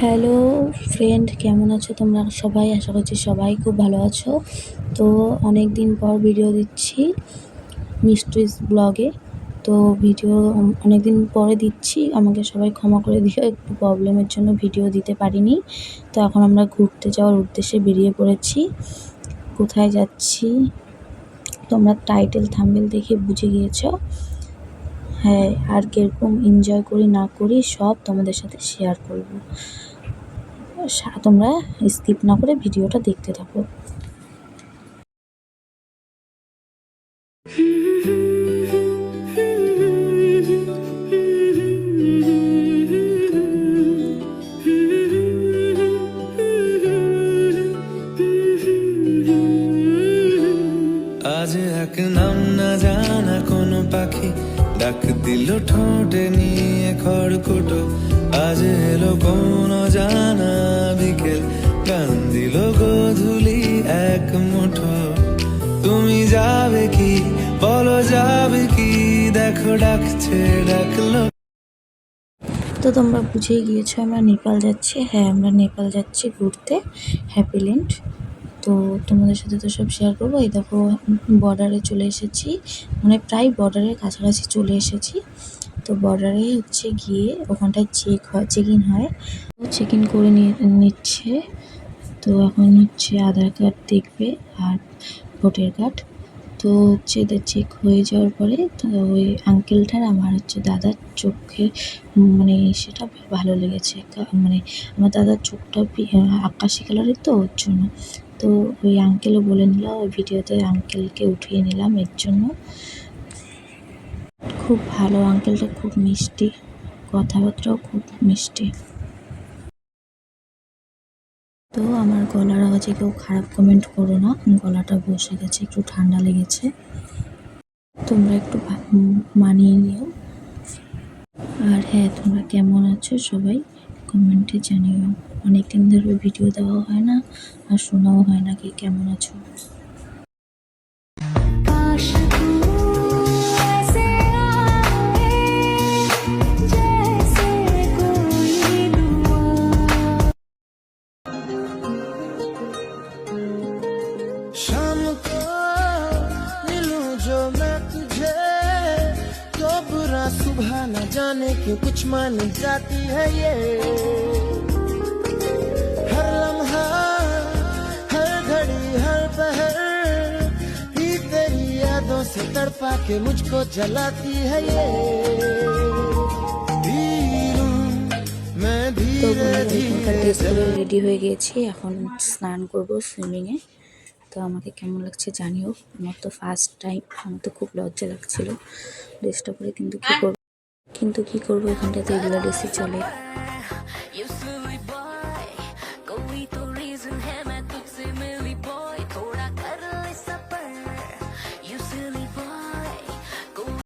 Hello friend, কেমন আছো তোমরা সবাই? আশা করছি সবাই খুব ভালো আছো। তো অনেক দিন পর ভিডিও দিচ্ছি মিষ্টিস ব্লগে। তো ভিডিও অনেক দিন পরে দিচ্ছি, আমাকে সবাই ক্ষমা করে দিও, একটু প্রবলেমের জন্য ভিডিও দিতে পারিনি। তো এখন আমরা ঘুরতে যাওয়ার উদ্দেশ্যে বেরিয়ে পড়েছি। কোথায় যাচ্ছি তোমরা টাইটেল থাম্বনেল দেখে বুঝে গিয়েছো। হ্যাঁ, আর কিরকম এনজয় করি না করি সব তোমাদের সাথে শেয়ার করব। তোমরা স্কিপ না করে ভিডিওটা দেখতে থাকো। আজ এক নাম না জানা কোনো পাখি ডাক দিল ঠোঁটে নিয়ে খড়কুটো। আজ এলো কোন জানা বিকেল, গান দিল গোধূলি এক মুঠো। তুমি যাবে কি বলো, যাবে কি দেখো ডাকছে ডাকলো। তো তোমরা বুঝেই গিয়েছো আমরা নেপাল যাচ্ছি। হ্যাঁ, আমরা নেপাল যাচ্ছি ঘুরতে, হ্যাপিল্যান্ড। তো তোমাদের সাথে তো সব শেয়ার করবো। এই দেখো বর্ডারে চলে এসেছি, মানে প্রায় বর্ডারের কাছাকাছি চলে এসেছি। তো বর্ডারে হচ্ছে গিয়ে ওখানটায় চেক ইন হয়, চেক ইন করে নিচ্ছে। তো এখন হচ্ছে আধার কার্ড দেখবে আর ভোটার কার্ড। তো হচ্ছে চেক হয়ে যাওয়ার পরে তো ওই আঙ্কেলটার আমার হচ্ছে দাদার চোখে মানে সেটা ভালো লেগেছে, মানে আমার দাদার চোখটা আকাশি কালারের, তো ওর জন্য। তো ওই আঙ্কেলও বলে নিল, ওই ভিডিওতে আঙ্কেলকে উঠিয়ে নিলাম এর জন্য। খুব ভালো আঙ্কেলটা, খুব মিষ্টি, কথাবার্তাও খুব মিষ্টি। তো আমার গলার আওয়াজে কেউ খারাপ কমেন্ট করো না, গলাটা বসে গেছে, একটু ঠান্ডা লেগেছে, তোমরা একটু মানিয়ে নিও। আর হ্যাঁ, তোমরা কেমন আছো সবাই কমেন্টে জানিও। অনেকদিন ধরে ভিডিও দেওয়া হয় না আর শোনাও হয় না কি কেমন আছো। शाम को मिलूं जो मैं तुझे, तो बुरा सुबह न जाने क्यों कुछ मान जाती है ये। हर लम्हा हर घड़ी हर पहर ही तेरी यादों से तड़पा के मुझको जलाती है ये। मैं তো धीरे धीरे রেডি হয়ে গিয়েছি, এখন স্নান করব সুইমিংয়ে। তো আমাকে কেমন লাগছে জানিও, আমার তো ফার্স্ট টাইম, আমার তো খুব লজ্জা লাগছিল ড্রেসটা পরে, কিন্তু কি করবো এখানটাতে এগুলো ড্রেসই চলে।